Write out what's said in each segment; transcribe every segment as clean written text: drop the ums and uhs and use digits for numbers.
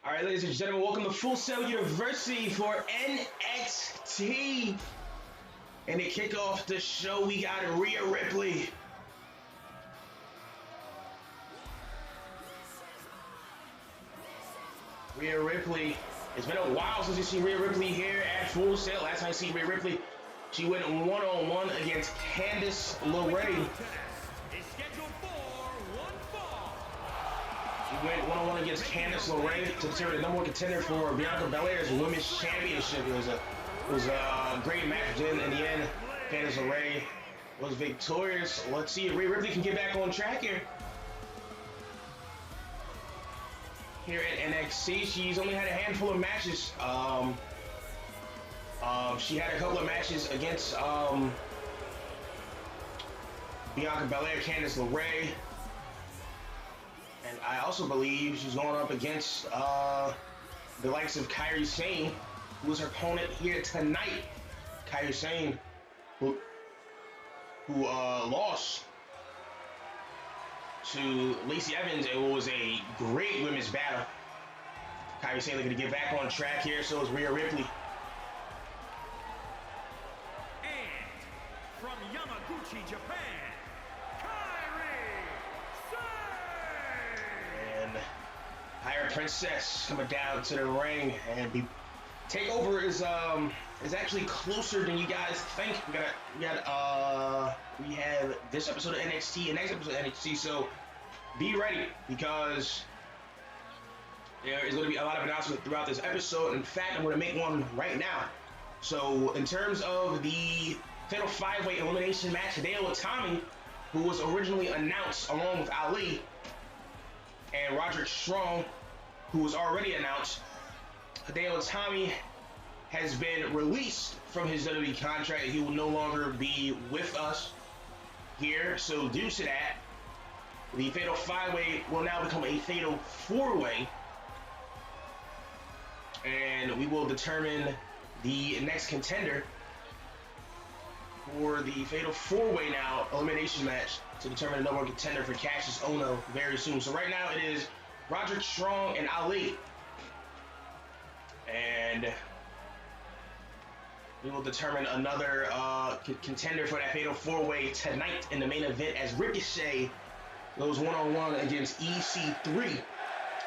All right, ladies and gentlemen, welcome to Full Sail University for NXT. And to kick off the show, we got Rhea Ripley. Rhea Ripley. It's been a while since you see Rhea Ripley here at Full Sail. Last time I see Rhea Ripley, she went one-on-one against Candice LeRae. She went one-on-one against Candice LeRae to determine the number one contender for Bianca Belair's Women's Championship. It was a great match. In the end, Candice LeRae was victorious. Let's see if Rhea Ripley can get back on track here. Here at NXT, she's only had a handful of matches. She had a couple of matches against Bianca Belair, Candice LeRae. And I also believe she's going up against the likes of Kairi Sane, who is her opponent here tonight. Kairi Sane, who lost to Lacey Evans. It was a great women's battle. Kairi Sane looking to get back on track here, so is Rhea Ripley. And from Yamaguchi, Japan, Kairi Sane! And Pirate Princess coming down to the ring, and TakeOver is actually closer than you guys think. We have this episode of NXT and next episode of NXT, so be ready because there is going to be a lot of announcements throughout this episode. In fact, I'm going to make one right now. So in terms of the Fatal 5-Way Elimination match, Hideo Itami, who was originally announced along with Ali, and Roderick Strong, who was already announced, Hideo Itami has been released from his WWE contract. He will no longer be with us here. So due to that, the Fatal 5-Way will now become a Fatal 4-Way. And we will determine the next contender for the Fatal 4-Way now elimination match to determine the number one contender for Cassius Ohno very soon. So right now it is Roderick Strong and Ali. And we will determine another contender for that Fatal 4-Way tonight in the main event as Ricochet goes one-on-one against EC3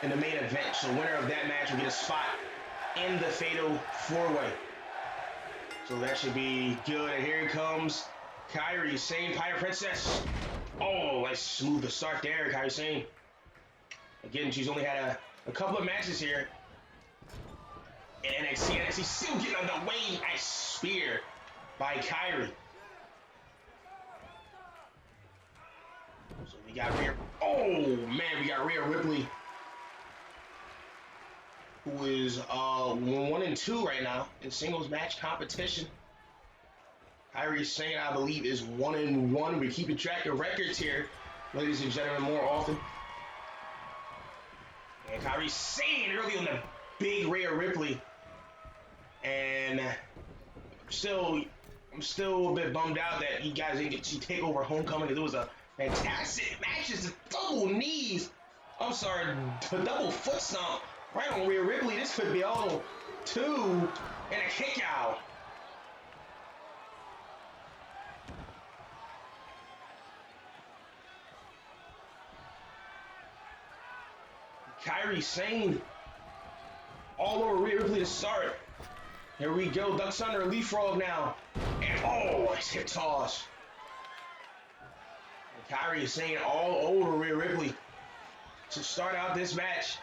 in the main event. So winner of that match will get a spot in the Fatal 4-Way. So that should be good. And here comes Kairi Sane, Pirate Princess. Oh, nice smooth to start there, Kairi Sane. Again, she's only had a couple of matches here in NXT. NXT still getting under way. Nice spear by Kairi. So we got Rhea. Oh man, we got Rhea Ripley, who is 1-2 right now in singles match competition. Kairi Sane, I believe, is 1-1. We're keeping track of records here, ladies and gentlemen, more often. And Kairi Sane early on the big Rhea Ripley. And I'm still a bit bummed out that you guys didn't get to take over Homecoming, because it was a fantastic match. It's double knees. I'm sorry, the double foot stomp right on Rhea Ripley. This could be all 2 and a kick out. Kairi Sane all over Rhea Ripley to start. Here we go, Ducks under, leapfrog now. And oh, nice hip toss. And Kairi Sane all over Rhea Ripley to start out this match.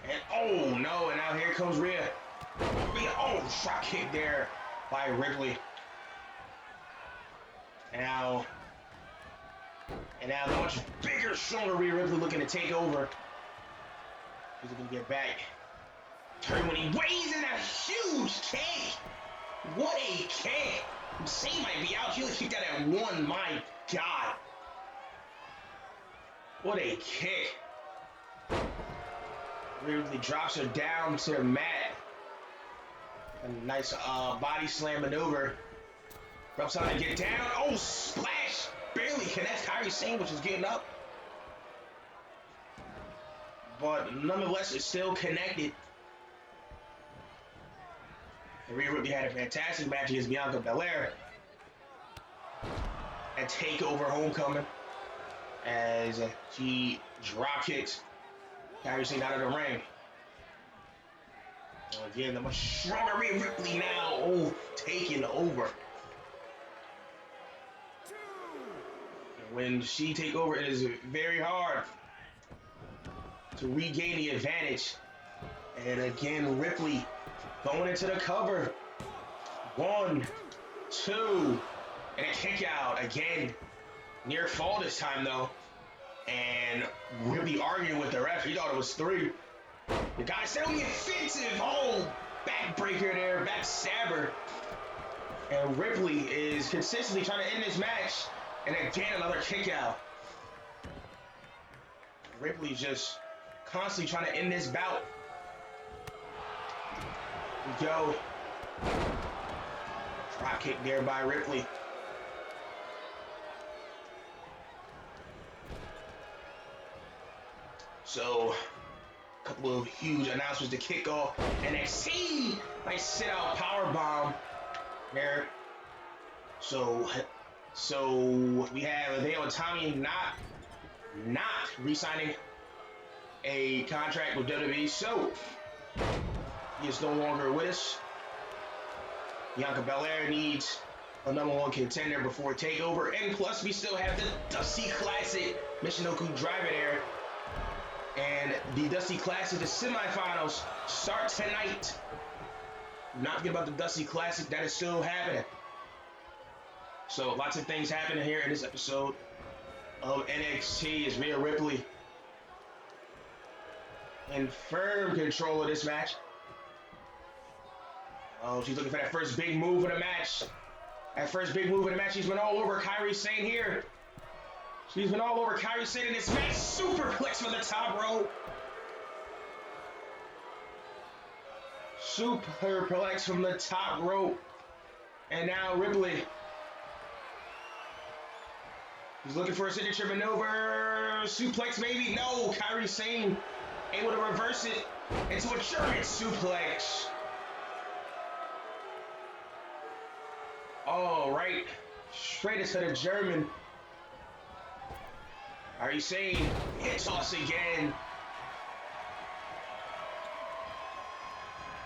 And oh no, and now here comes Rhea. Oh, shot kick there by Ripley. And now the much bigger, stronger Rhea Ripley looking to take over. He's looking to get back. Turn when he weighs in a huge kick. What a kick. Sane might be out. He only kicked that at 1. My God. What a kick. Rhea Ripley drops her down to the mat. A nice body slam maneuver. Drops on to get down. Oh, splash. Barely connects Kairi Sane, which is getting up. but nonetheless, it's still connected. Rhea Ripley had a fantastic match against Bianca Belair at TakeOver Homecoming as she drop kicks Kairi Sane out of the ring. Again, the much stronger Rhea Ripley now, taking over. When she take over, it is very hard to regain the advantage. And again, Ripley going into the cover. 1, 2, and a kick out. Again, near fall this time though. And Ripley arguing with the ref. He thought it was 3. The guy said on the offensive. Backbreaker there, backstabber. And Ripley is consistently trying to end this match. And again, another kick out. Ripley's just constantly trying to end this bout. We go. Drop kick there by Ripley. So, a couple of huge announcements to kick off NXT. Nice sit out power bomb there. So we have Hideo Itami not re-signing a contract with WWE. So he is no longer with us. Bianca Belair needs a #1 contender before TakeOver, and plus we still have the Dusty Classic Michinoku Driver there. And the Dusty Classic, the semifinals start tonight. Not forget about the Dusty Classic, that is still happening. So lots of things happening here in this episode of NXT as Rhea Ripley in firm control of this match. Oh, she's looking for that first big move of the match. That first big move of the match, she's been all over Kairi Sane here. She's been all over Kairi Sane in this match. Superplex from the top rope. Superplex from the top rope. And now Ripley. He's looking for a signature maneuver. Suplex maybe? No. Kairi Sane able to reverse it into a German suplex. All right. Straight into the German. Kairi Sane hit toss again.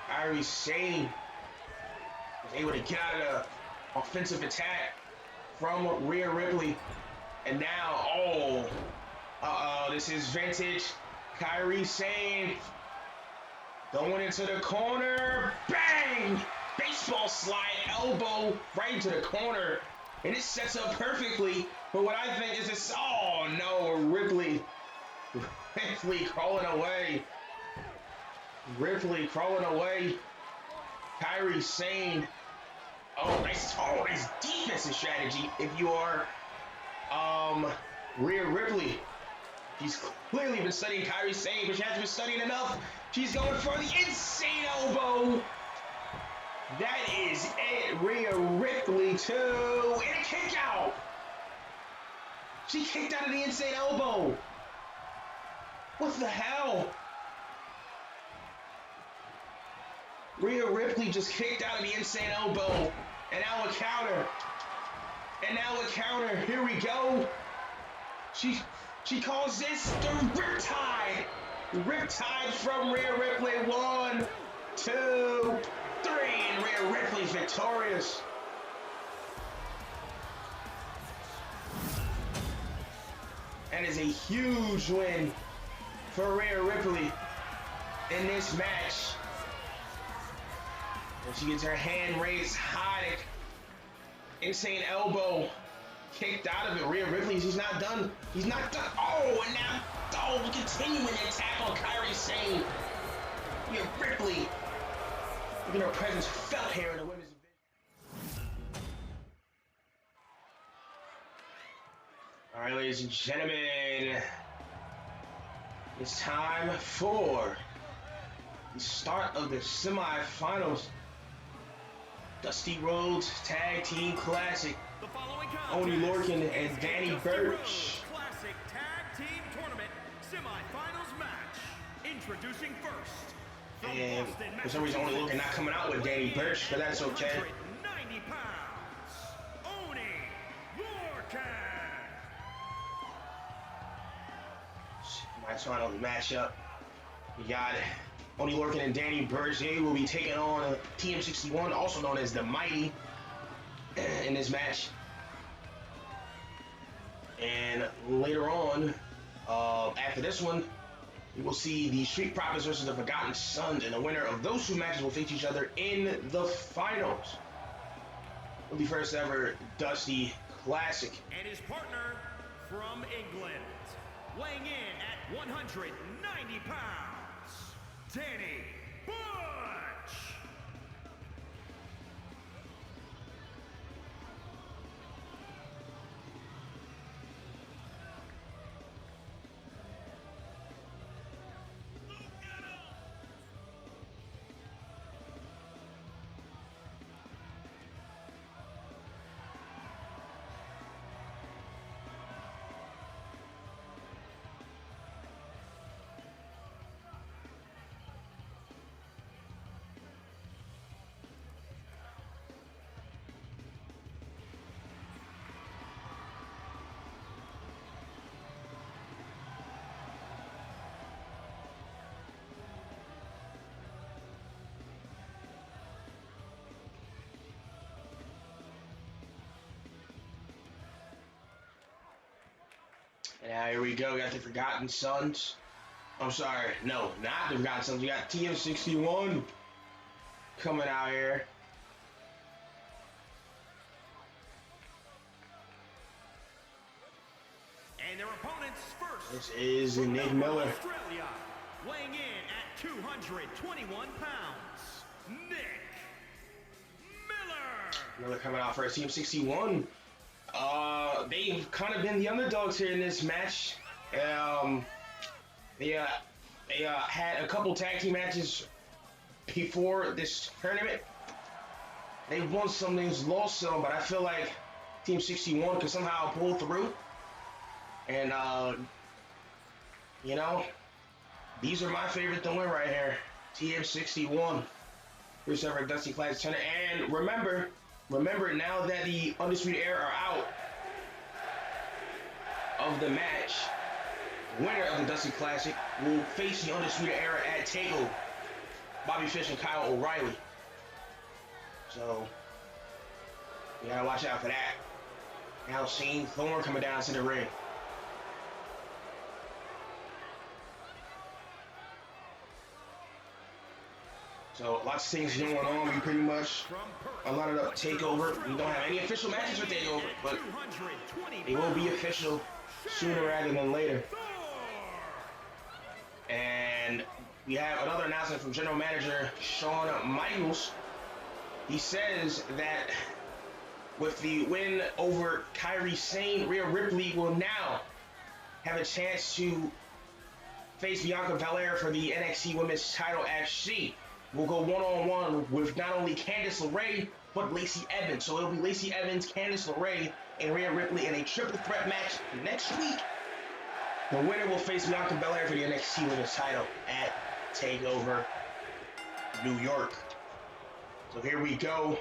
Kairi Sane was able to get out of the offensive attack from Rhea Ripley. And now, this is vintage Kairi Sane going into the corner. Bang! Baseball slide elbow right into the corner. And it sets up perfectly for what I think is this. Oh no, Ripley crawling away. Ripley crawling away. Kairi Sane. Oh, nice defensive strategy if you are Rhea Ripley. She's clearly been studying Kairi Sane, but she hasn't been studying enough. She's going for the insane elbow. That is it. Rhea Ripley too. And a kick out. She kicked out of the insane elbow. What the hell? Rhea Ripley just kicked out of the insane elbow. And now a counter. And now a counter. Here we go. She calls this the Riptide. Riptide from Rhea Ripley. 1, 2, 3. And Rhea Ripley's victorious. And is a huge win for Rhea Ripley in this match. And she gets her hand raised high. Insane elbow kicked out of it. Rhea Ripley, he's not done. He's not done. Oh, and now, continuing the attack on Kairi Sane. Rhea Ripley, looking at her presence felt here in the women's division. All right, ladies and gentlemen, it's time for the start of the semifinals. Dusty Rhodes Tag Team Classic. Oni Lorcan and Danny Burch. Classic Tag Team Tournament semifinals match. Introducing first. And for some reason, only Lorcan not coming out with Danny Burch, but that's okay. 190 pounds. Oni Lorcan. My final matchup. We got Oni Lorcan and Danny Burch. They will be taking on TM61, also known as the Mighty, in this match. And later on, after this one, we will see the Street Profits versus the Forgotten Sons, and the winner of those two matches will face each other in the finals. It'll be first ever Dusty Classic. And his partner from England, weighing in at 190 pounds, Danny Burch. And now here we go. We got the Forgotten Sons. I'm sorry, no, not the Forgotten Sons. We got TM61 coming out here. And their opponents first. This is Nick Miller. Australia, weighing in at 221 pounds, Nick Miller. Miller coming out first. TM61. They've kind of been the underdogs here in this match. They had a couple tag team matches before this tournament. They won some, they lost some, but I feel like Team 61 could somehow pull through. And, you know, these are my favorite to win right here. TM61. First ever Dusty Classic tournament. And remember now that the Undisputed Era are out of the match, winner of the Dusty Classic will face the Undisputed Era at TakeOver. Bobby Fish and Kyle O'Reilly. So, you gotta watch out for that. Now Shane Thorne coming down to the ring. So lots of things going on. We pretty much lined up TakeOver. We don't have any official matches for TakeOver, but they will be official sooner rather than later. And we have another announcement from General Manager Shawn Michaels. He says that with the win over Kairi Sane, Rhea Ripley will now have a chance to face Bianca Belair for the NXT Women's title as she will go one-on-one with not only Candice LeRae, but Lacey Evans. So it'll be Lacey Evans, Candice LeRae, and Rhea Ripley in a triple threat match next week. The winner will face Bianca Belair for the NXT Women's title at TakeOver New York. So here we go.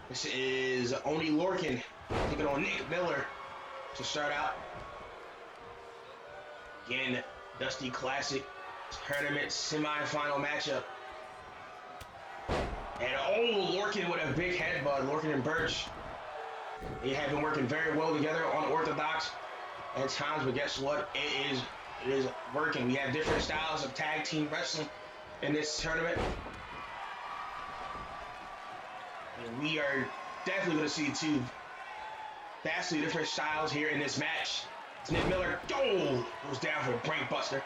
This is Oni Lorcan taking on Nick Miller to start out. Again, Dusty Classic Tournament semi-final matchup. And oh, Lorcan with a big headbutt, Lorcan and Burch. They have been working very well together on Orthodox at times, but guess what? It is working. We have different styles of tag team wrestling in this tournament. And we are definitely going to see two vastly different styles here in this match. It's Nick Miller, goes down for a brain buster.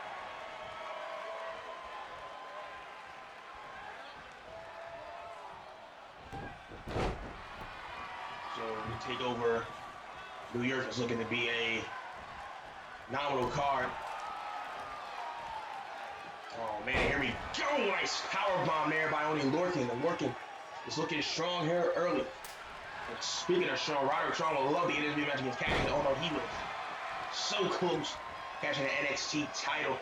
So we take over. New York is looking to be a nominal card. Oh man, here we go! Nice power bomb there by Oni Lorcan. And Lorcan is looking strong here early. And speaking of strong, Roderick Strong will love the interview match against Cassidy. Oh no, he was so close catching the NXT title.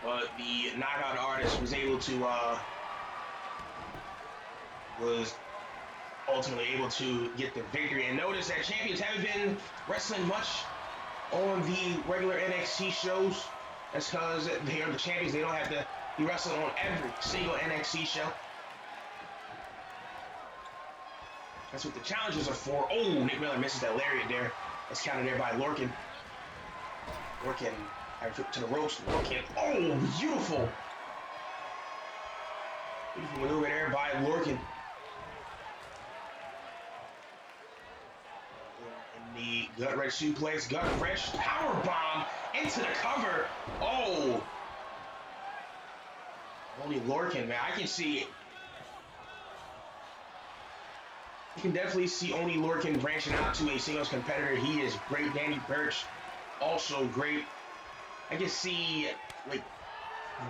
but the knockout artist was able to was ultimately able to get the victory. And notice that champions haven't been wrestling much on the regular NXT shows. That's because they are the champions. They don't have to be wrestling on every single NXT show. That's what the challenges are for. Oh, Nick Miller misses that lariat there. That's counted there by Lorcan. Lorcan to the ropes. Lorcan. Oh, beautiful. Beautiful maneuver there by Lorcan. The gut wrench suplex, gut wrench, power bomb into the cover. Oh, only Lorcan, man. I can see it. You can definitely see only Lorcan branching out to a singles competitor. He is great. Danny Burch, also great. I can see, like,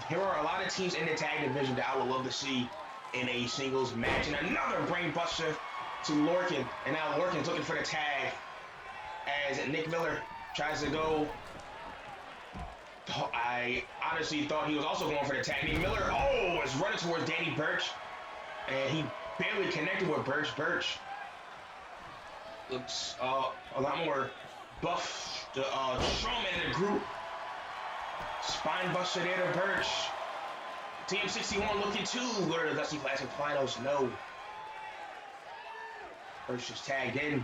there are a lot of teams in the tag division that I would love to see in a singles match. And another brain buster to Lorcan. And now Lorcan's looking for the tag as Nick Miller tries to go. I honestly thought he was also going for the tag. Nick Miller, oh, is running towards Danny Burch. And he barely connected with Burch. Burch looks a lot more buff. The strongman in the group. Spine buster there to Burch. TM61 looking to go to the Dusty Classic Finals. No. Burch just tagged in.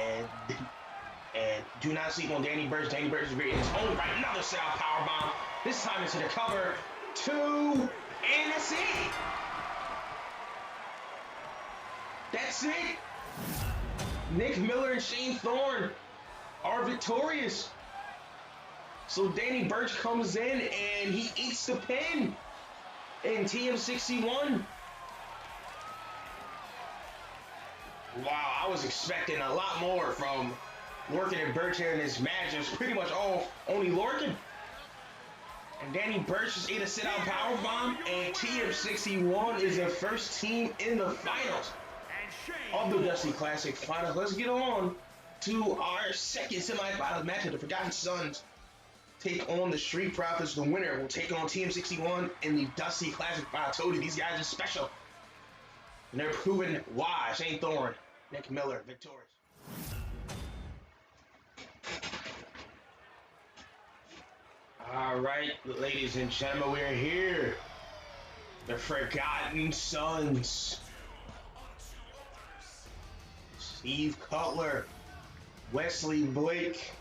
And do not sleep on Danny Burch. Danny Burch is great in his own right. Another south power bomb. This time into the cover. 2, and that's it. That's it. Nick Miller and Shane Thorne are victorious. So Danny Burch comes in and he eats the pin in TM61. Wow, I was expecting a lot more from Lorcan and Burch here in this match. It was pretty much only Lorcan. And Danny Burch just ate a sit-out powerbomb, and TM61 is the first team in the finals of the Dusty Classic Finals. Let's get on to our second semifinals match. The Forgotten Sons take on the Street Profits. The winner will take on TM61 in the Dusty Classic Finals. I told you, these guys are special. And they're proving why. Shane Thorne, Nick Miller, victorious. All right, ladies and gentlemen, we're here. The Forgotten Sons. Steve Cutler, Wesley Blake.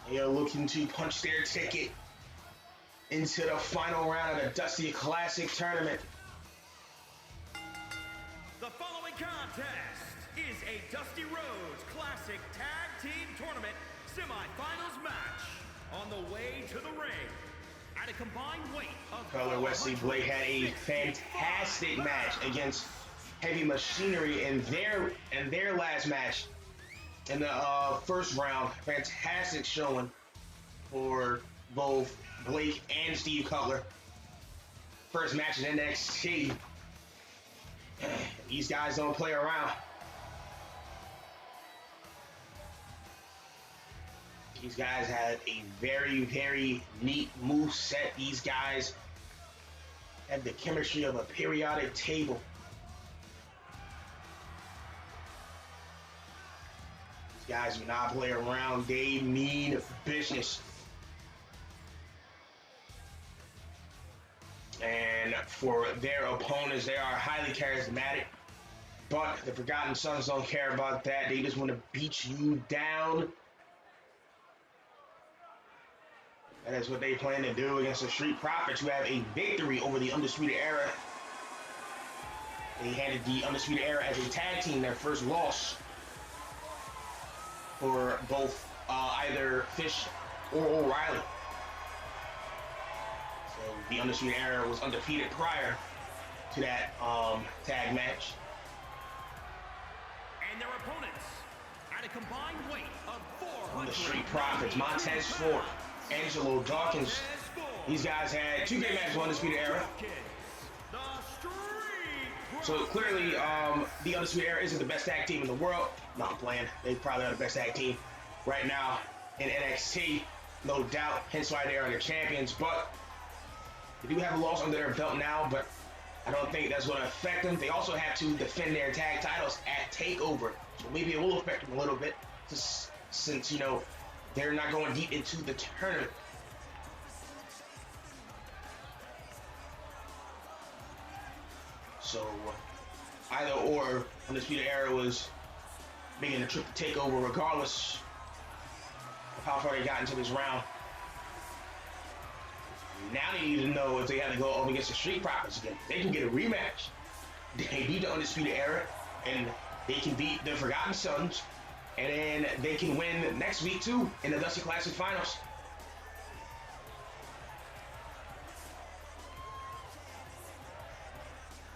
They are looking to punch their ticket into the final round of the Dusty Classic Tournament. The following contest is a Dusty Rhodes Classic Tag Team Tournament semifinals match on the way to the ring. At a combined weight of Cutler Wesley Blake had a fantastic match against Heavy Machinery in their last match in the first round. Fantastic showing for both Blake and Steve Cutler. First match in NXT. These guys don't play around. These guys had a very, very neat move set. These guys have the chemistry of a periodic table. These guys do not play around. They mean business. And for their opponents, they are highly charismatic. But the Forgotten Sons don't care about that. They just want to beat you down. That is what they plan to do against the Street Profits, who have a victory over the Undisputed Era. They handed the Undisputed Era as a tag team their first loss for both either Fish or O'Reilly. So the Undisputed Era was undefeated prior to that tag match. And their opponents at a combined weight of 400. The Street Profits, Montez Ford, Angelo Dawkins. These guys had 2 great matches on Undisputed Era. The Street So clearly, the Undisputed Era isn't the best tag team in the world. No, I'm playing. They probably are the best tag team right now in NXT, no doubt. Hence why they are the champions. But they do have a loss under their belt now, but I don't think that's going to affect them. They also have to defend their tag titles at TakeOver, so maybe it will affect them a little bit, since, you know, they're not going deep into the tournament. So either or, Undisputed Era was making a trip to TakeOver regardless of how far they got into this round. Now they need to know if they have to go up against the Street Profits again. They can get a rematch. They beat the Undisputed Era, and they can beat the Forgotten Sons, and then they can win next week too in the Dusty Classic Finals.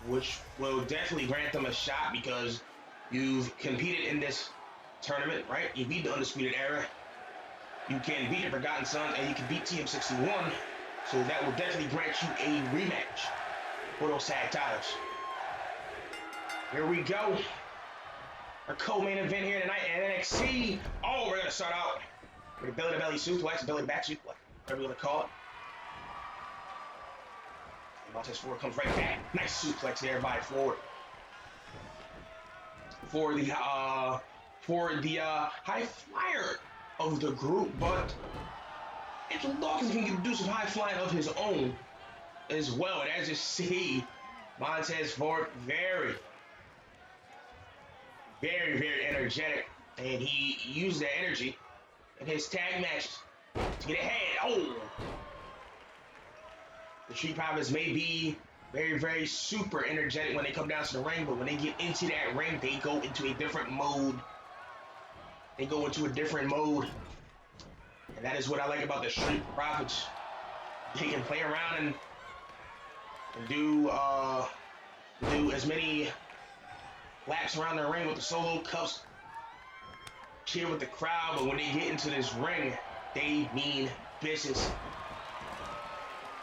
Which will definitely grant them a shot because you've competed in this tournament, right? You beat the Undisputed Era, you can beat the Forgotten Sons, and you can beat TM61. So that will definitely grant you a rematch for those tag titles. Here we go. Our co-main event here tonight at NXT. Oh, we're gonna start out with a belly-to-belly suplex, belly-to-back suplex, whatever you wanna call it. Montez Ford comes right back. Nice suplex there by Ford. For the high flyer of the group, but Angelo Dawkins can do some high flying of his own as well. And as you see, Montez Ford very energetic, and he used that energy in his tag matches to get ahead. Oh! The Street Profits may be very super energetic when they come down to the ring, but when they get into that ring, they go into a different mode. And that is what I like about the Street Profits. They can play around and do as many laps around the ring with the solo cups, cheer with the crowd, but when they get into this ring, they mean business.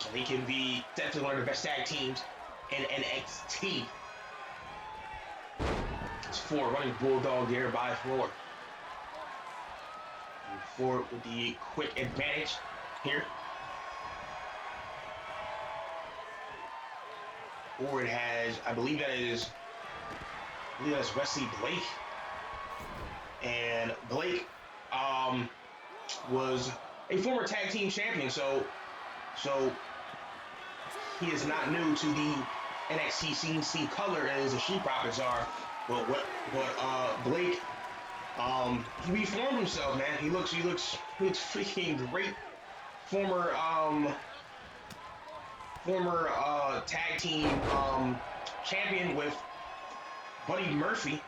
And they can be definitely one of the best tag teams in NXT. It's Ford running bulldog there by Ford. Ford with the quick advantage here. Ford has, I believe that's Wesley Blake. And Blake was a former tag team champion, so he is not new to the NXT scene color as the Street Profits are. But Blake, he reformed himself, man. He looks freaking great. Former tag team champion with Buddy Murphy.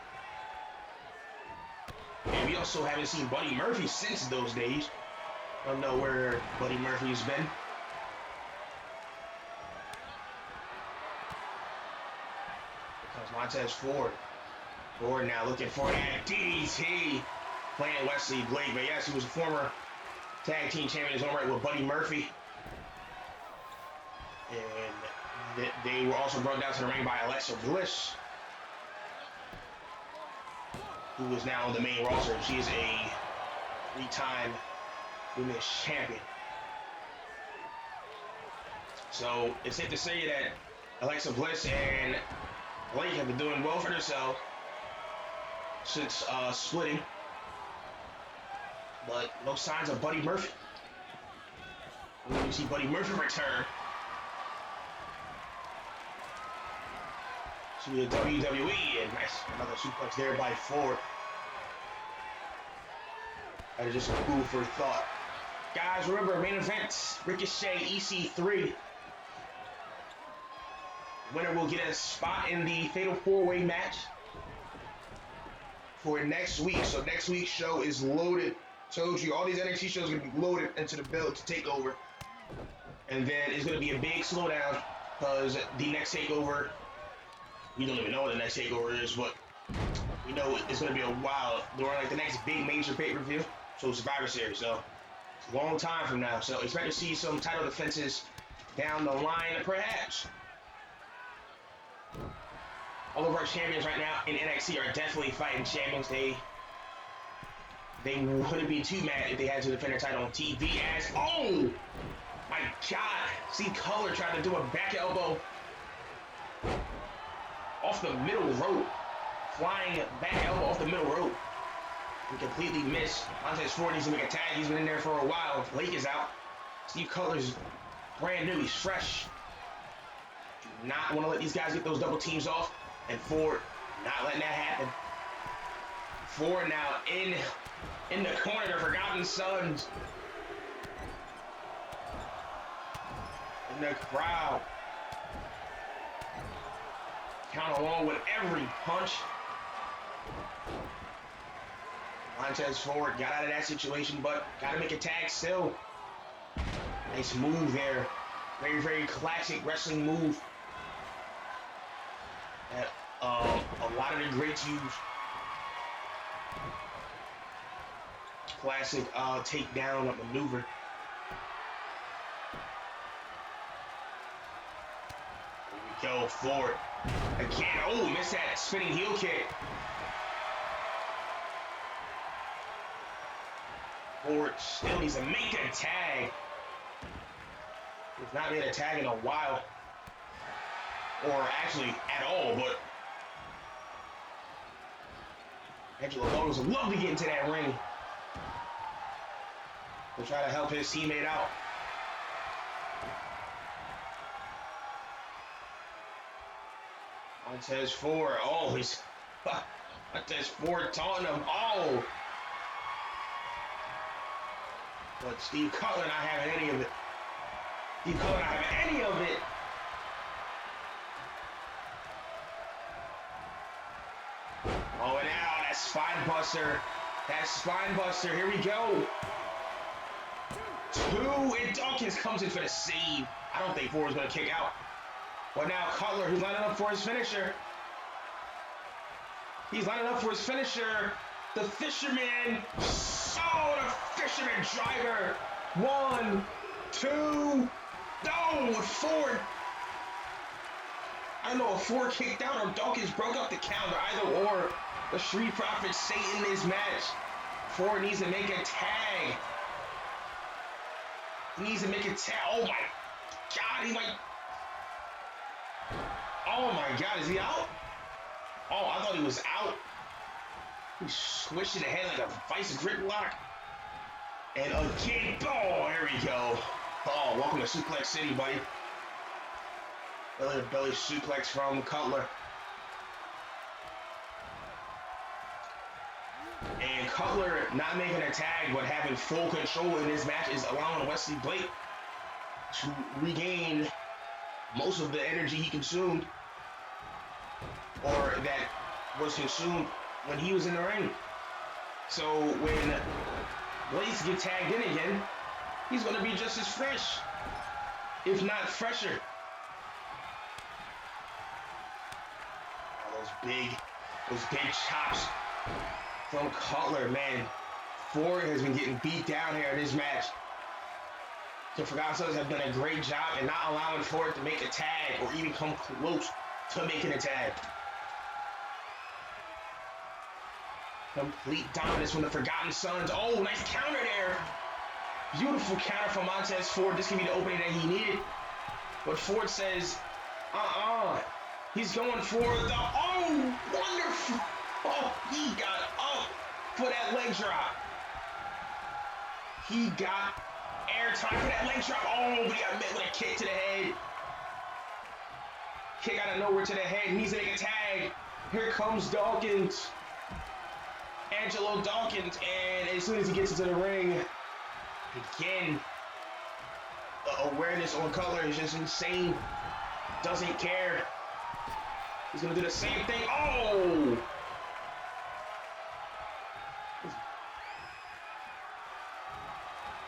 And we also haven't seen Buddy Murphy since those days. I don't know where Buddy Murphy's been. Montez Ford. Ford now looking for that DDT. Playing Wesley Blake. But yes, he was a former tag team champion in his own right with Buddy Murphy. And they were also brought down to the ring by Alexa Bliss, who is now on the main roster. She is a 3-time women's champion. So it's safe to say that Alexa Bliss and Blake have been doing well for themselves since splitting, but no signs of Buddy Murphy. When you see Buddy Murphy return to the WWE, and nice, another suplex there by Ford. That is just a food for thought. Guys, remember, main event, Ricochet, EC3. Winner will get a spot in the Fatal 4-Way match for next week. So next week's show is loaded. Told you, all these NXT shows are going to be loaded into the build to take over. And then it's going to be a big slowdown because the next takeover, we don't even know what the next takeover is, but we know it's going to be a while during like the next big major pay-per-view. So Survivor Series. So it's a long time from now. So expect to see some title defenses down the line, perhaps. all of our champions right now in NXT are definitely fighting champions. They wouldn't be too mad if they had to defend their title on TV as, oh my God, see Color tried to do a back elbow off the middle rope, flying back elbow off the middle rope. He completely missed. Montez Ford needs to make a tag. He's been in there for a while. Blake is out. Steve Cutler's brand new. He's fresh. Do not want to let these guys get those double teams off. And Ford not letting that happen. Ford now in the corner, the Forgotten Sons. In the crowd. Count along with every punch. Montez Ford got out of that situation, but got to make a tag still. Nice move there. Very, very classic wrestling move that a lot of the greats use. Classic takedown maneuver. Here we go, Ford. Again, oh, missed that spinning heel kick. Ford still needs to make a tag. He's not made a tag in a while. Or actually at all, but Angelo Dawkins would love to get into that ring to try to help his teammate out. Montez Ford, oh, he's Montez Ford taunting him, oh. But Steve Cutler not having any of it. Steve Cutler not having any of it. Oh, and now that spine buster. That spine buster. Here we go. 2, and Dawkins comes in for the save. I don't think Ford's going to kick out. But now Cutler, who's lining up for his finisher. He's lining up for his finisher. The Fisherman. Oh, the Fisherman driver. 1, 2. No, Ford. I don't know if Ford kicked out or Dawkins broke up the counter. Either or. The Street Profits stay in this match. Ford needs to make a tag. He needs to make a tag. Oh my God, he like. Oh my God, is he out? Oh, I thought he was out. He squished it ahead like a vice grip lock. And again, oh, here we go. Oh, welcome to Suplex City, buddy. Belly suplex from Cutler. And Cutler not making a tag, but having full control in this match is allowing Wesley Blake to regain most of the energy he consumed, or that was consumed when he was in the ring. So when Blaze gets tagged in again, he's going to be just as fresh, if not fresher. Oh, those big chops from Cutler, man. Ford has been getting beat down here in this match. The Forgotten Sons have done a great job in not allowing Ford to make a tag or even come close to making a tag. Complete dominance from the Forgotten Sons. Oh, nice counter there. Beautiful counter from Montez Ford. This can be the opening that he needed. But Ford says, he's going for the, oh, wonderful. Oh, he got up for that leg drop. He got airtime for that leg drop. Oh, but he got met with a kick to the head. Kick out of nowhere to the head. He needs to make a tag. Here comes Dawkins. Angelo Dawkins. And as soon as he gets into the ring, again, the awareness on Cutler is just insane. Doesn't care. He's going to do the same thing. Oh!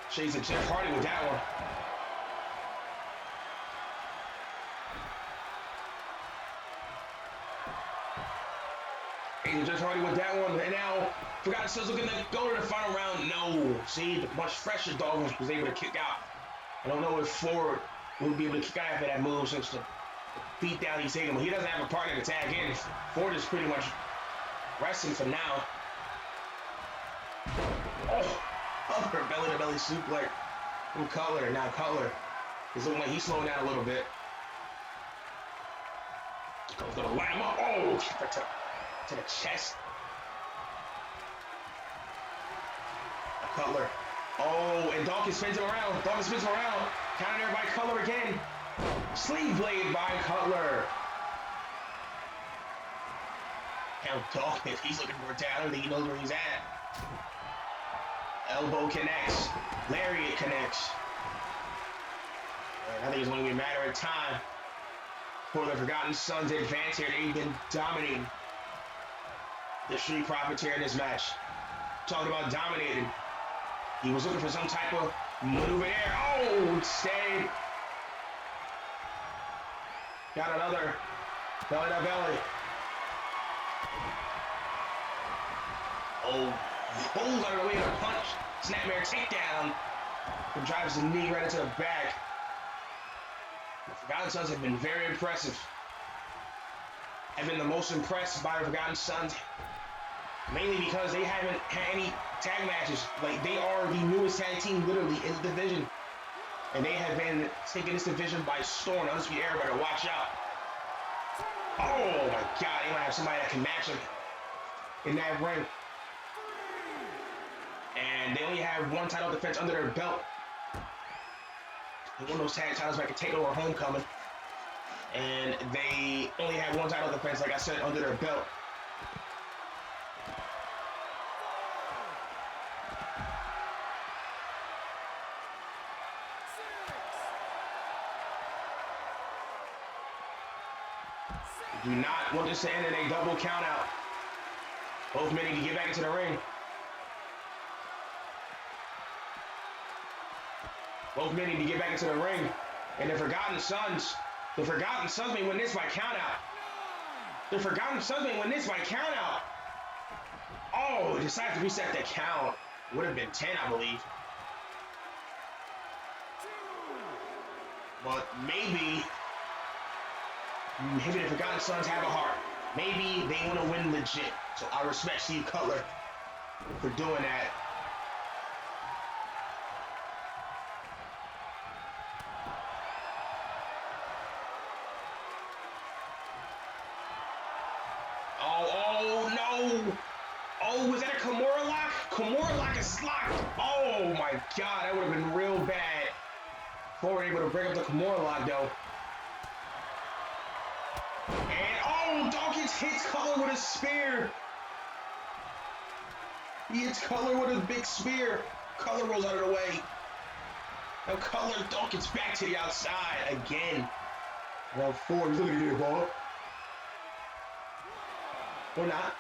Shades of Jeff Hardy with that one. Shades of Jeff Hardy with that one. And now, Forgotten Sons looking to go to the final round. No. See, the much fresher Dawkins was able to kick out. I don't know if Ford will be able to kick out after that move since the beat down he's taking. But he doesn't have a partner to tag in. Ford is pretty much resting for now. Oh, upper belly to belly suplex from Cutler. Now Cutler is looking like he's slowing down a little bit. Cole's gonna light him up. Oh, to the chest. Cutler. Oh, and Dawkins spins him around. Dawkins spins him around. Counter there by Cutler again. Sleeve blade by Cutler. Now Dawkins, he's looking for brutality. He knows where he's at. Elbow connects. Lariat connects. And I think it's only a matter of time for the Forgotten Sons to advance here. They've been dominating the Street Profits here in this match. Talking about dominating. He was looking for some type of maneuver there. Oh, stayed. Got another belly to belly. Oh, pulls out of the way to punch. Snapmare takedown. And drives the knee right into the back. The Forgotten Sons have been very impressive. I've been the most impressed by the Forgotten Sons. Mainly because they haven't had any tag matches. Like, they are the newest tag team literally in the division. And they have been taking this division by storm. Undisputed Era better watch out. Oh my God, they might have somebody that can match them in that ring. And they only have one title defense under their belt. They won those tag titles back at TakeOver Homecoming. And they only have one title defense, like I said, under their belt. Do not want this to end in a double count out. Both men need to get back into the ring. Both men need to get back into the ring. And the Forgotten Sons may win this by count out. The Forgotten Sons may win this by count out. Oh, decided to reset that count. Would have been 10, I believe. But maybe the Forgotten Sons have a heart. Maybe they want to win legit. So I respect Steve Cutler for doing that. Oh no! Oh, was that a Kimura lock? Kimura lock is locked. Oh my God, that would have been real bad. Ford able to break up the Kimura lock though. And oh, Dawkins hits Cutler with a spear. He hits Cutler with a big spear. Cutler rolls out of the way. Now Cutler, Dawkins back to the outside again. Now Ford's looking at the ball. Or not.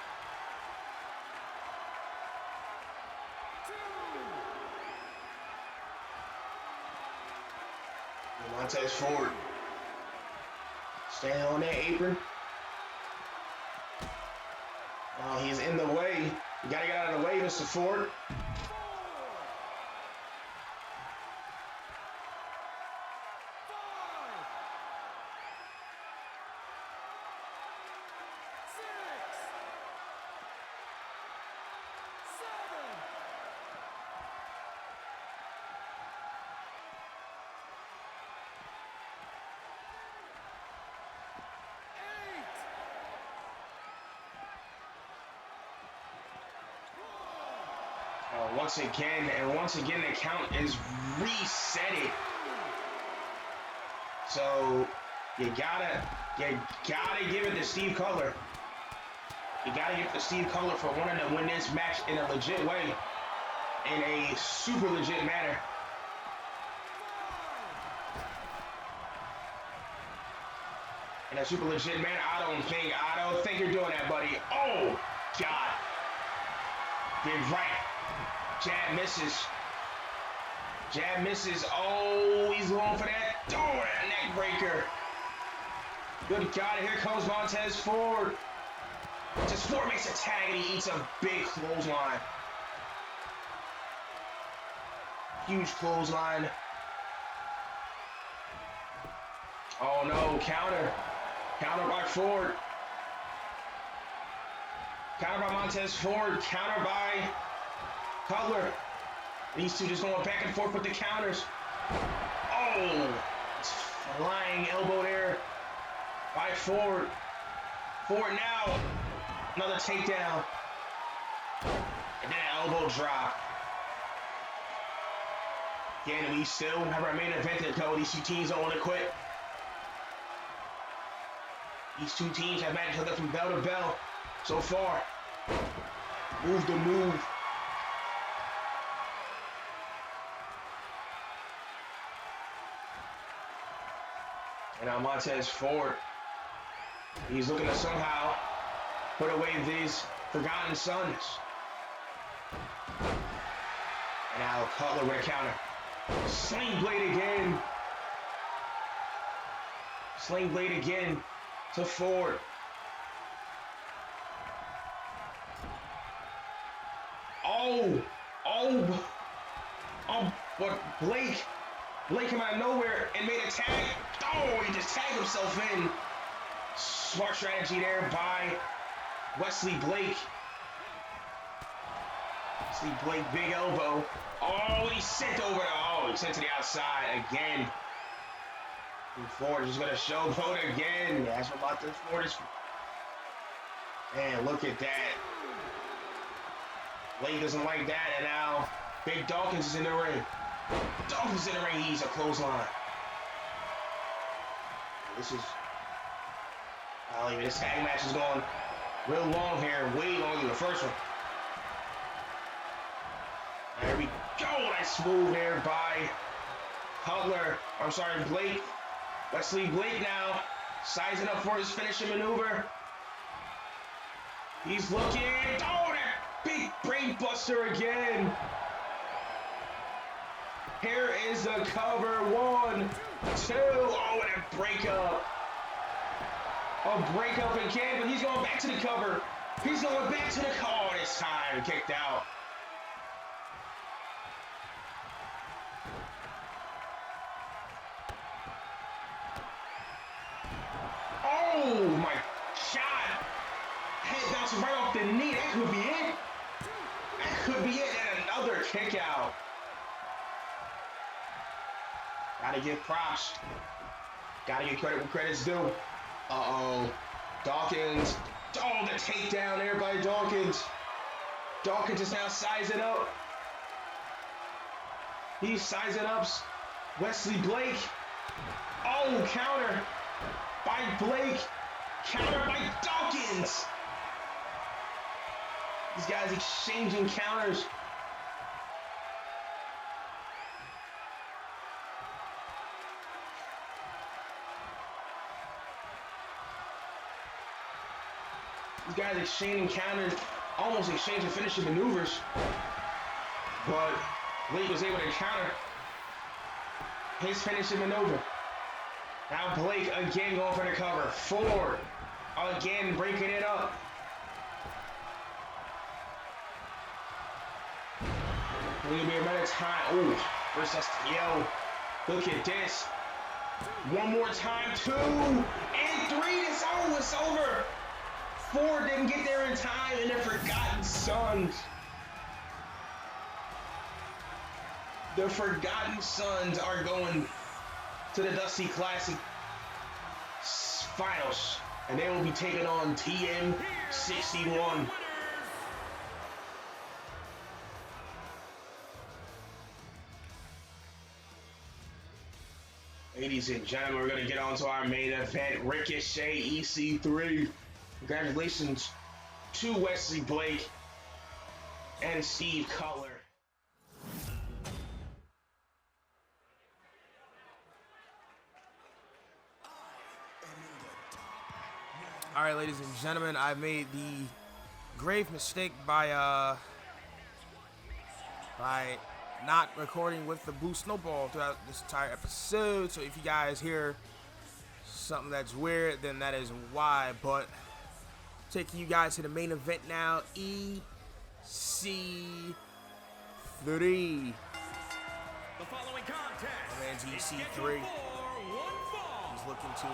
Montez Ford standing on that apron. Oh, he's in the way. You gotta get out of the way, Mr. Ford. Once again, the count is resetted. So you gotta give it to Steve Cutler. You gotta give it to Steve Cutler for wanting to win this match in a legit way, in a super legit manner. In a super legit manner, I don't think you're doing that, buddy. Oh God. Get right. Jab misses. Jab misses. Oh, he's going for that. Oh, that neck breaker. Good God, here comes Montez Ford. Montez Ford makes a tag and he eats a big clothesline. Huge clothesline. Oh no, counter. Ford. Counter by Montez Ford. Counter by Cutler. These two just going back and forth with the counters. Oh! Flying elbow there by Ford. Ford now. Another takedown. And then an elbow drop. Again, we still have our main event to go. These two teams don't want to quit. These two teams have matched each other from bell to bell so far. Move to move. And now Montez Ford. He's looking to somehow put away these Forgotten Sons. And now Cutler with a counter. Sling blade again. Sling blade again to Ford. But Blake came out of nowhere and made a tag. Oh, he just tagged himself in. Smart strategy there by Wesley Blake. Wesley Blake, big elbow. Oh, he sent over. Oh, he sent to the outside again. And Ford is going to showboat again. That's what Montez Ford is. Man, look at that. Blake doesn't like that, and now Big Dawkins is in the ring. Dawkins is in the ring. He's a clothesline. This tag match is going real long here, way longer than the first one. There we go. Nice smooth there by Blake. Wesley Blake now sizing up for his finishing maneuver. He's looking. Oh, that big brain buster again. Here is the cover. 1, 2. Oh, and a breakup. A breakup again, but he's going back to the cover. He's going back to the cover this time. Kicked out. Oh my God. Head bouncing right off the knee. That could be it. That could be it. And another kick out. Gotta give props. Gotta give credit where credit's due. Uh-oh. Dawkins. Oh, the takedown there by Dawkins. Dawkins is now sizing up. He's sizing up Wesley Blake. Oh, counter by Blake. Counter by Dawkins. These guys exchanging counters. These guys exchanging counters, almost exchanging finishing maneuvers. But Blake was able to counter his finishing maneuver. Now Blake again going for the cover. Ford again breaking it up. There's gonna be another time. Ooh, first that's look at this. One more time, 2 and 3. It's over. Ford didn't get there in time, and the Forgotten Sons. The Forgotten Sons are going to the Dusty Classic Finals, and they will be taking on TM61. Ladies and gentlemen, we're going to get on to our main event, Ricochet EC3. Congratulations to Wesley Blake and Steve Cutler. All right, ladies and gentlemen, I made the grave mistake by not recording with the Blue Snowball throughout this entire episode. So if you guys hear something that's weird, then that is why. But taking you guys to the main event now, EC3. The following contest And EC3. He's looking to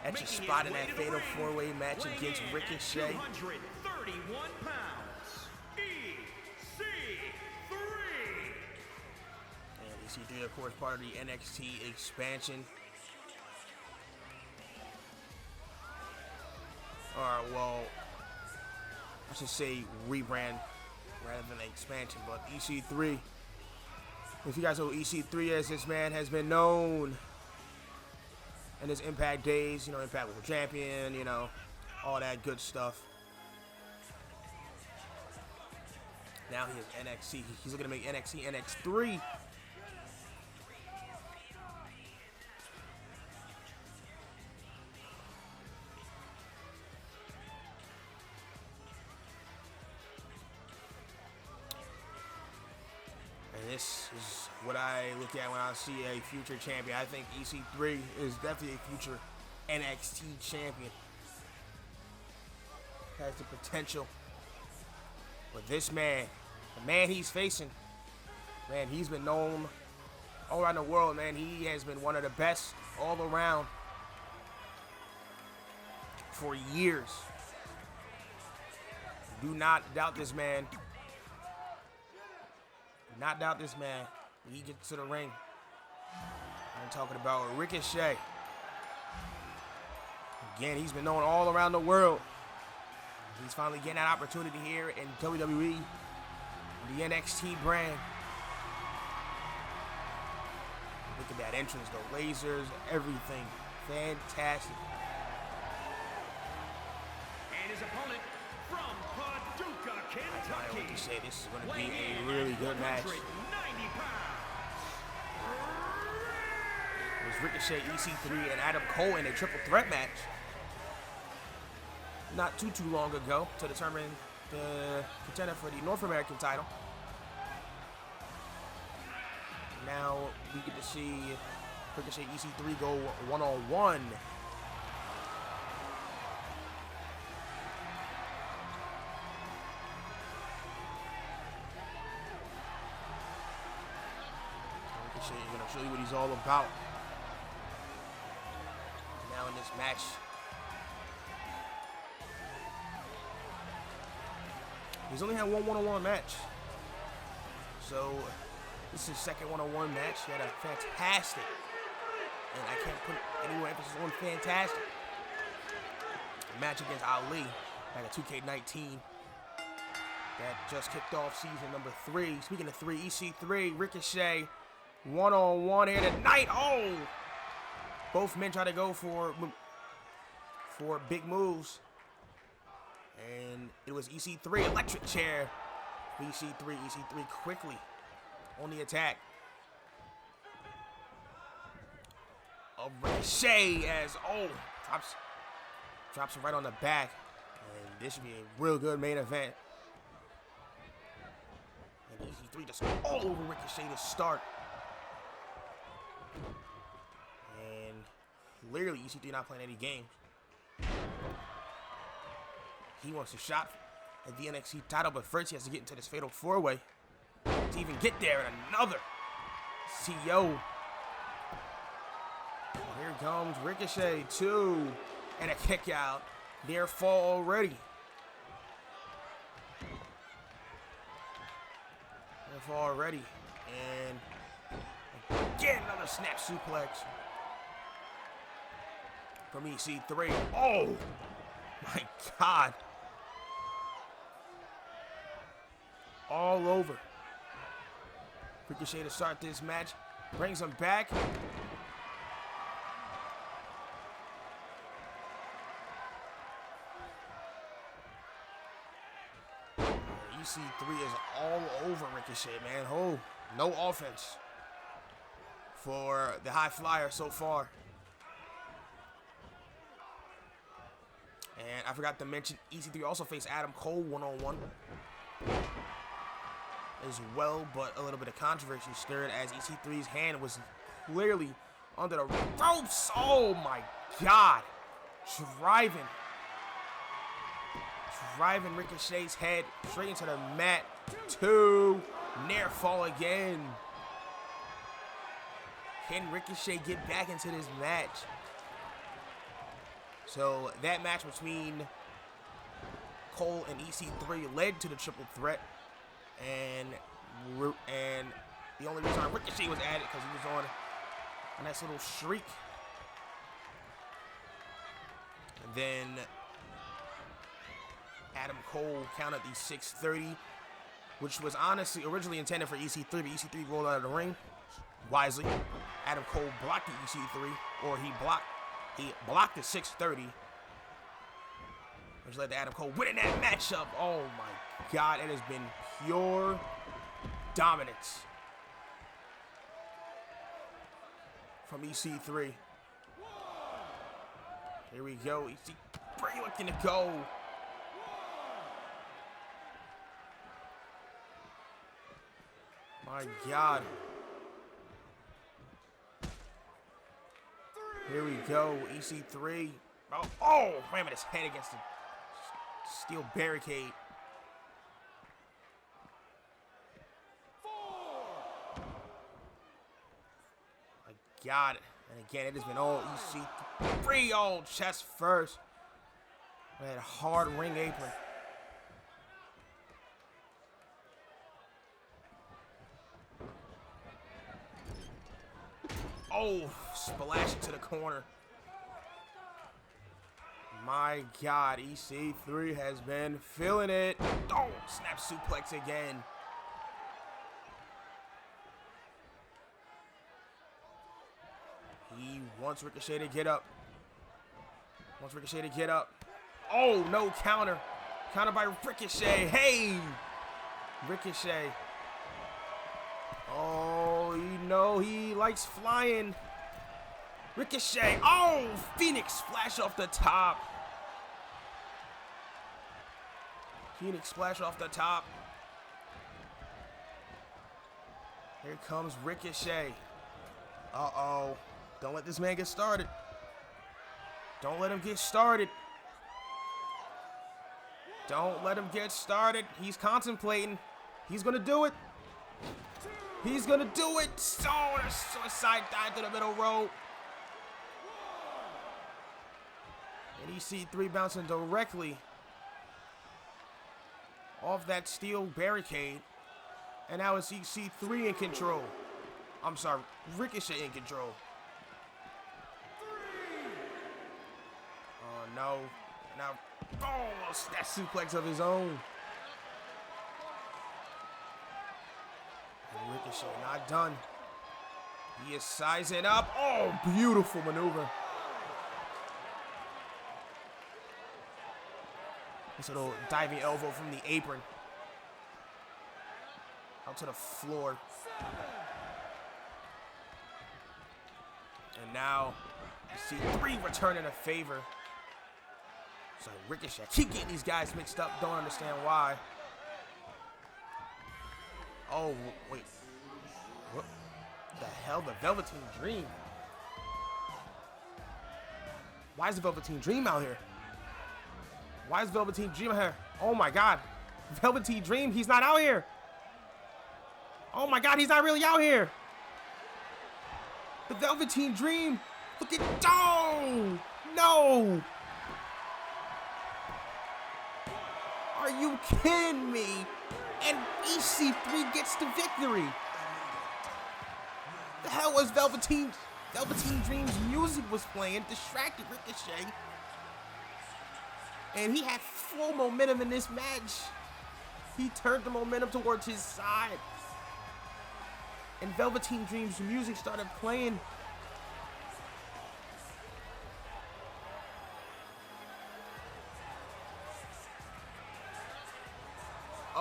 at your spot in that fatal 4-way match against Ricochet. 231 pounds, EC3. And EC3, of course, part of the NXT expansion. Or, well, I should say rebrand rather than expansion, but EC3. If you guys know who EC3 is, this man has been known in his Impact days, you know, Impact World Champion, you know, all that good stuff. Now he is NXT. He's looking to make NXT NX3. This is what I look at when I see a future champion. I think EC3 is definitely a future NXT champion. Has the potential. But this man, the man he's facing, man, he's been known all around the world, man. He has been one of the best all around for years. Do not doubt this man. Not doubt this man when he gets to the ring. I'm talking about Ricochet. Again, he's been known all around the world. He's finally getting that opportunity here in WWE, the NXT brand. Look at that entrance, the lasers, everything. Fantastic. And his opponent from Paducah, Kentucky. I say this is going to be a really good match. It was Ricochet, EC3, and Adam Cole in a triple threat match not too long ago to determine the contender for the North American title. Now we get to see Ricochet, EC3 go one-on-one. Ricochet is going to show you what he's all about. Now in this match, he's only had one one-on-one match. So this is his second one-on-one match. He had a fantastic, and I can't put any more emphasis on fantastic, match against Ali back at 2K20. That just kicked off season number 3. Speaking of 3, EC3, Ricochet, one-on-one here tonight. Oh! Both men try to go for big moves. And it was EC3, electric chair. EC3 quickly on the attack. Of Ricochet as, drops him right on the back. And this should be a real good main event. And EC3 just all over Ricochet to start. And literally EC3 not playing any games. He wants a shot at the NXT title, but first he has to get into this fatal 4-way to even get there. And another CO. Here comes Ricochet, 2, and a kick out. Near fall already. Near fall already. And again, another snap suplex from EC3. Oh, my God. All over. Ricochet to start this match. Brings him back. EC3 is all over Ricochet, man. Oh, no offense for the high flyer so far. And I forgot to mention, EC3 also faced Adam Cole one-on-one as well, but a little bit of controversy stirred as EC3's hand was clearly under the ropes. Oh my God. Driving Ricochet's head straight into the mat. 2, near fall again. Can Ricochet get back into this match? So that match between Cole and EC3 led to the triple threat, and the only reason Ricochet was added because he was on a nice little streak. And then Adam Cole countered the 630, which was honestly originally intended for EC3, but EC3 rolled out of the ring wisely. Adam Cole blocked the EC3, or he blocked the 630, which led to Adam Cole winning that matchup. Oh my God, it has been pure dominance from EC3. Here we go, EC3 looking to go. My God. Here we go, EC3. Oh, ramming his head against the steel barricade. My God. And again, it has been all EC3, all chest first. That hard ring apron. Oh, splash into the corner. My God, EC3 has been feeling it. Oh, snap suplex again. He wants Ricochet to get up. Oh, no counter. Counter by Ricochet. Hey! Ricochet. Oh, you know he likes flying. Ricochet. Oh, Phoenix splash off the top. Phoenix splash off the top. Here comes Ricochet. Uh-oh. Don't let this man get started. Don't let him get started. Don't let him get started. He's contemplating. He's going to do it. He's going to do it. Oh, there's suicide dive to the middle row. And EC3 bouncing directly off that steel barricade. And now it's EC3 in control. I'm sorry, Ricochet in control. Oh, no. Now, oh, that suplex of his own. And Ricochet not done. He is sizing up. Oh, beautiful maneuver. This little diving elbow from the apron. Out to the floor. And now, you see 3 returning a favor. So Ricochet, keep getting these guys mixed up. Don't understand why. Oh, wait. What the hell? The Velveteen Dream. Why is the Velveteen Dream out here? Why is Velveteen Dream out here? Oh my God. Velveteen Dream, he's not out here. Oh my God, he's not really out here. The Velveteen Dream. Look at, oh, no. Are you kidding me? And EC3 gets the victory. The hell was Velveteen Dream's music was playing, distracted Ricochet. And he had full momentum in this match. He turned the momentum towards his side. And Velveteen Dream's music started playing.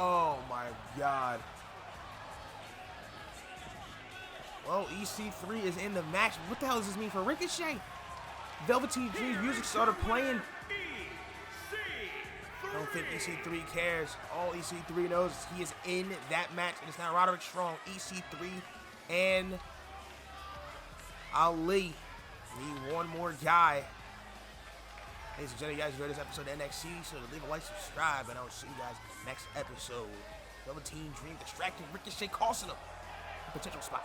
Oh my God. Well, EC3 is in the match. What the hell does this mean for Ricochet? Velveteen Dream's music started playing. I don't think EC3 cares. All EC3 knows is he is in that match, and it's not Roderick Strong. EC3 and Ali need one more guy. Ladies and gentlemen, you guys enjoyed this episode of NXT, so leave a like, subscribe, and I will see you guys next episode. Velveteen Dream distracting Ricochet, costing him a potential spot.